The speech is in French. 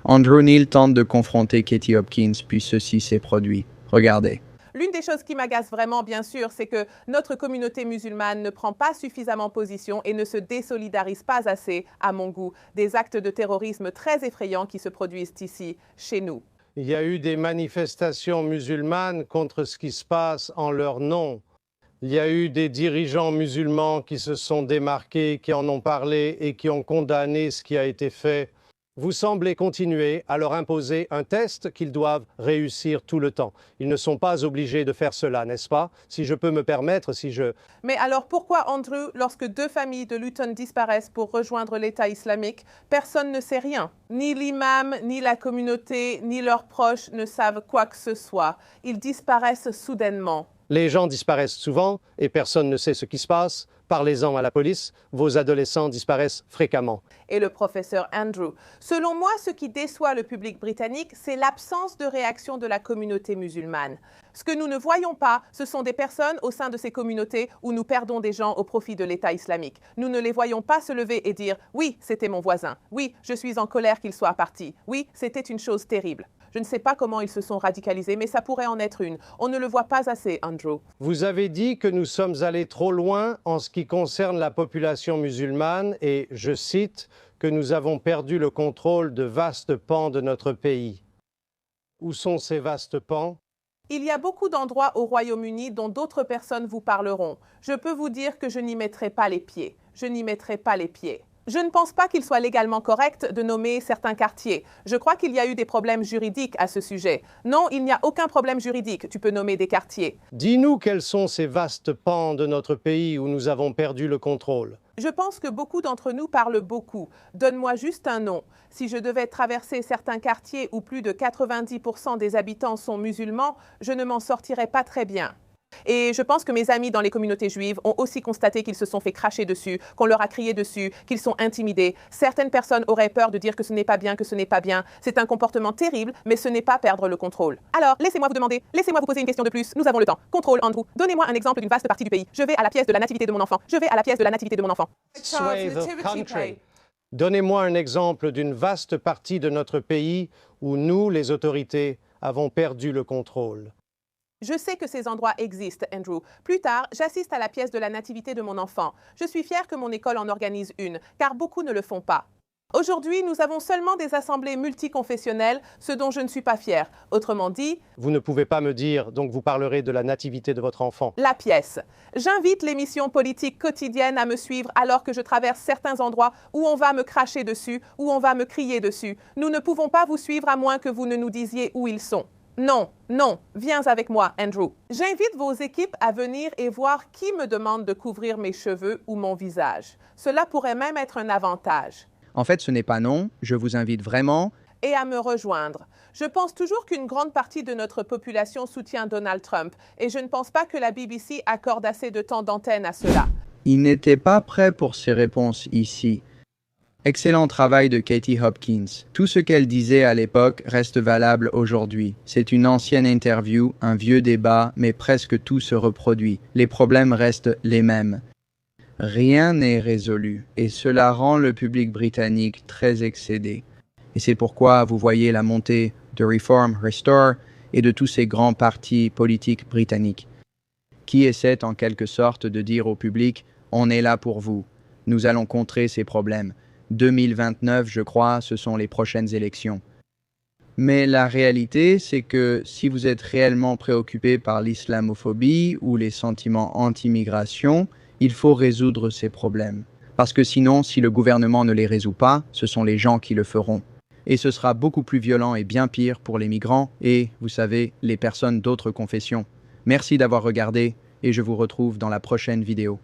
Andrew Neil tente de confronter Katie Hopkins, puis ceci s'est produit. Regardez. L'une des choses qui m'agace vraiment, bien sûr, c'est que notre communauté musulmane ne prend pas suffisamment position et ne se désolidarise pas assez, à mon goût, des actes de terrorisme très effrayants qui se produisent ici, chez nous. Il y a eu des manifestations musulmanes contre ce qui se passe en leur nom. Il y a eu des dirigeants musulmans qui se sont démarqués, qui en ont parlé et qui ont condamné ce qui a été fait. Vous semblez continuer à leur imposer un test qu'ils doivent réussir tout le temps. Ils ne sont pas obligés de faire cela, n'est-ce pas? Si je peux me permettre, Mais alors pourquoi, Andrew, lorsque 2 familles de Luton disparaissent pour rejoindre l'État islamique, personne ne sait rien? Ni l'imam, ni la communauté, ni leurs proches ne savent quoi que ce soit. Ils disparaissent soudainement. Les gens disparaissent souvent et personne ne sait ce qui se passe. Parlez-en à la police, vos adolescents disparaissent fréquemment. Et le professeur Andrew. Selon moi, ce qui déçoit le public britannique, c'est l'absence de réaction de la communauté musulmane. Ce que nous ne voyons pas, ce sont des personnes au sein de ces communautés où nous perdons des gens au profit de l'État islamique. Nous ne les voyons pas se lever et dire « Oui, c'était mon voisin. Oui, je suis en colère qu'il soit parti. Oui, c'était une chose terrible. » Je ne sais pas comment ils se sont radicalisés, mais ça pourrait en être une. On ne le voit pas assez, Andrew. Vous avez dit que nous sommes allés trop loin en ce qui concerne la population musulmane et, je cite, que nous avons perdu le contrôle de vastes pans de notre pays. Où sont ces vastes pans? Il y a beaucoup d'endroits au Royaume-Uni dont d'autres personnes vous parleront. Je peux vous dire que je n'y mettrai pas les pieds. Je n'y mettrai pas les pieds. Je ne pense pas qu'il soit légalement correct de nommer certains quartiers. Je crois qu'il y a eu des problèmes juridiques à ce sujet. Non, il n'y a aucun problème juridique. Tu peux nommer des quartiers. Dis-nous quels sont ces vastes pans de notre pays où nous avons perdu le contrôle. Je pense que beaucoup d'entre nous parlent beaucoup. Donne-moi juste un nom. Si je devais traverser certains quartiers où plus de 90% des habitants sont musulmans, je ne m'en sortirais pas très bien. Et je pense que mes amis dans les communautés juives ont aussi constaté qu'ils se sont fait cracher dessus, qu'on leur a crié dessus, qu'ils sont intimidés. Certaines personnes auraient peur de dire que ce n'est pas bien, que ce n'est pas bien. C'est un comportement terrible, mais ce n'est pas perdre le contrôle. Alors, laissez-moi vous demander, laissez-moi vous poser une question de plus. Nous avons le temps. Contrôle, Andrew. Donnez-moi un exemple d'une vaste partie du pays. Je vais à la pièce de la nativité de mon enfant. Je vais à la pièce de la nativité de mon enfant. Sway the country. Donnez-moi un exemple d'une vaste partie de notre pays où nous, les autorités, avons perdu le contrôle. Je sais que ces endroits existent, Andrew. Plus tard, j'assiste à la pièce de la nativité de mon enfant. Je suis fière que mon école en organise une, car beaucoup ne le font pas. Aujourd'hui, nous avons seulement des assemblées multiconfessionnelles, ce dont je ne suis pas fière. Autrement dit... Vous ne pouvez pas me dire, donc vous parlerez de la nativité de votre enfant. La pièce. J'invite l'émission politique quotidienne à me suivre alors que je traverse certains endroits où on va me cracher dessus, où on va me crier dessus. Nous ne pouvons pas vous suivre à moins que vous ne nous disiez où ils sont. Non, non, viens avec moi, Andrew. J'invite vos équipes à venir et voir qui me demande de couvrir mes cheveux ou mon visage. Cela pourrait même être un avantage. En fait, ce n'est pas non, je vous invite vraiment. Et à me rejoindre. Je pense toujours qu'une grande partie de notre population soutient Donald Trump, et je ne pense pas que la BBC accorde assez de temps d'antenne à cela. Il n'était pas prêt pour ces réponses ici. Excellent travail de Katie Hopkins. Tout ce qu'elle disait à l'époque reste valable aujourd'hui. C'est une ancienne interview, un vieux débat, mais presque tout se reproduit. Les problèmes restent les mêmes. Rien n'est résolu, et cela rend le public britannique très excédé. Et c'est pourquoi vous voyez la montée de Reform, Restore et de tous ces grands partis politiques britanniques, qui essaient en quelque sorte de dire au public « On est là pour vous, nous allons contrer ces problèmes ». 2029, je crois, ce sont les prochaines élections. Mais la réalité, c'est que si vous êtes réellement préoccupé par l'islamophobie ou les sentiments anti-migration, il faut résoudre ces problèmes. Parce que sinon, si le gouvernement ne les résout pas, ce sont les gens qui le feront. Et ce sera beaucoup plus violent et bien pire pour les migrants et, vous savez, les personnes d'autres confessions. Merci d'avoir regardé et je vous retrouve dans la prochaine vidéo.